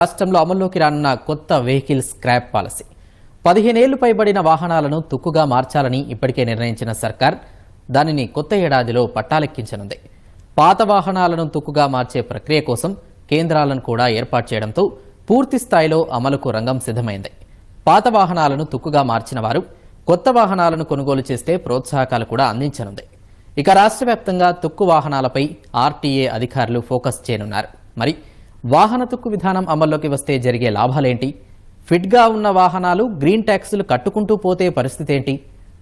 రాష్ట్రంలో అమల్లోకి రానున్న కొత్త వెహికల్ స్క్రాప్ పాలసీ 15 ఏళ్లు పైబడిన వాహనాలను తుక్కుగా మార్చాలని ఇప్పటికే నిర్ణయించిన సర్కార్ దానిని కొత్త ఏడాదిలో పట్టాలెక్కించనుంది. పాత వాహనాలను తుక్కుగా మార్చే ప్రక్రియ కోసం కేంద్రాలను కూడా ఏర్పాటు చేయడంతో పూర్తి స్థాయిలో అమలుకు రంగం సిద్ధమైంది. పాత వాహనాలను తుక్కుగా మార్చిన వారు కొత్త వాహనాలను కొనుగోలు చేస్తే ప్రోత్సాహకాలు కూడా అందించనుంది. ఇక రాష్ట్ర వ్యాప్తంగా తుక్కు వాహనాలపై ఆర్టీఏ అధికారులు ఫోకస్ చేయనున్నారు. మరి వాహన తుక్కు విధానం అమల్లోకి వస్తే జరిగే లాభాలేంటి? ఫిట్గా ఉన్న వాహనాలు గ్రీన్ ట్యాక్సులు కట్టుకుంటూ పోతే పరిస్థితి ఏంటి?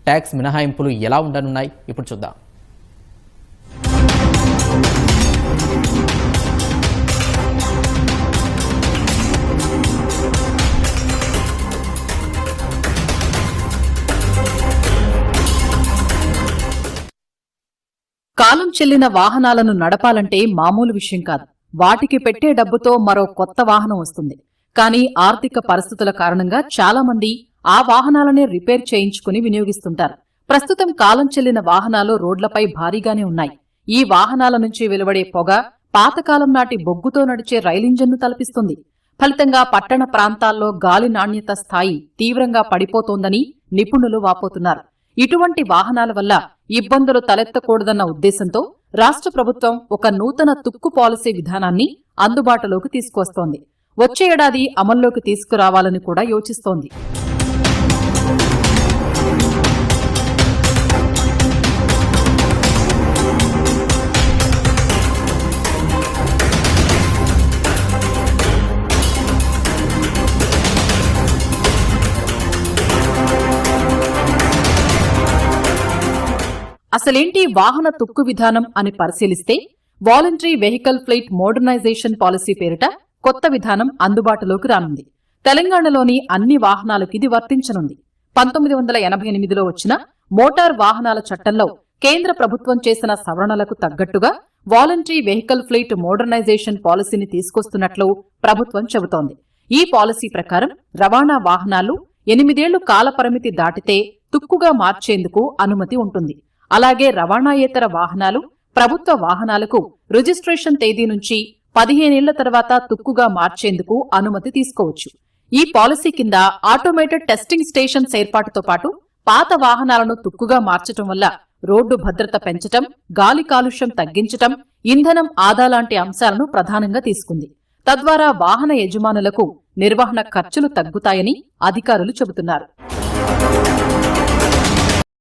ట్యాక్స్ మినహాయింపులు ఎలా ఉండనున్నాయి? ఇప్పుడు చూద్దాం. కాలం చెల్లిన వాహనాలను నడపాలంటే మామూలు విషయం కాదు. వాటికి పెట్టే డబ్బుతో మరో కొత్త వాహనం వస్తుంది. కానీ ఆర్థిక పరిస్థితుల కారణంగా చాలా మంది ఆ వాహనాలనే రిపేర్ చేయించుకుని వినియోగిస్తుంటారు. ప్రస్తుతం కాలం చెల్లిన వాహనాలు రోడ్లపై భారీగానే ఉన్నాయి. ఈ వాహనాల నుంచి వెలువడే పొగ పాతకాలం నాటి బొగ్గుతో నడిచే రైలింజన్ను తలపిస్తుంది. ఫలితంగా పట్టణ ప్రాంతాల్లో గాలి నాణ్యత స్థాయి తీవ్రంగా పడిపోతోందని నిపుణులు వాపోతున్నారు. ఇటువంటి వాహనాల వల్ల ఇబ్బందులు తలెత్తకూడదన్న ఉద్దేశంతో రాష్ట్ర ప్రభుత్వం ఒక నూతన తుక్కు పాలసీ విధానాన్ని అందుబాటులోకి తీసుకువస్తోంది. వచ్చే ఏడాది అమల్లోకి తీసుకురావాలని కూడా యోచిస్తోంది. అసలేంటి వాహన తుక్కు విధానం అని పరిశీలిస్తే voluntary vehicle fleet modernisation policy పేరిట కొత్త విధానం అందుబాటులోకి రానుంది. తెలంగాణలోని అన్ని వాహనాలకు ఇది వర్తించనుంది. 1988లో వచ్చిన మోటార్ వాహనాల చట్టంలో కేంద్ర ప్రభుత్వం చేసిన సవరణలకు తగ్గట్టుగా వాలంటరీ వెహికల్ ఫ్లీట్ మోడర్నైజేషన్ పాలసీని తీసుకొస్తున్నట్లు ప్రభుత్వం చెబుతోంది. ఈ పాలసీ ప్రకారం రవాణా వాహనాలు 8 ఏళ్లు కాలపరిమితి దాటితే తుక్కుగా మార్చేందుకు అనుమతి ఉంటుంది. అలాగే రవాణాయేతర వాహనాలు, ప్రభుత్వ వాహనాలకు రిజిస్ట్రేషన్ తేదీ నుంచి 15 ఏళ్ల తర్వాత తుక్కుగా మార్చేందుకు అనుమతి తీసుకోవచ్చు. ఈ పాలసీ కింద ఆటోమేటెడ్ టెస్టింగ్ స్టేషన్స్ ఏర్పాటుతో పాటు పాత వాహనాలను తుక్కుగా మార్చటం వల్ల రోడ్డు భద్రత పెంచటం, గాలి కాలుష్యం తగ్గించటం, ఇంధనం ఆదా లాంటి అంశాలను ప్రధానంగా తీసుకుంది. తద్వారా వాహన యజమానులకు నిర్వహణ ఖర్చులు తగ్గుతాయని అధికారులు చెబుతున్నారు.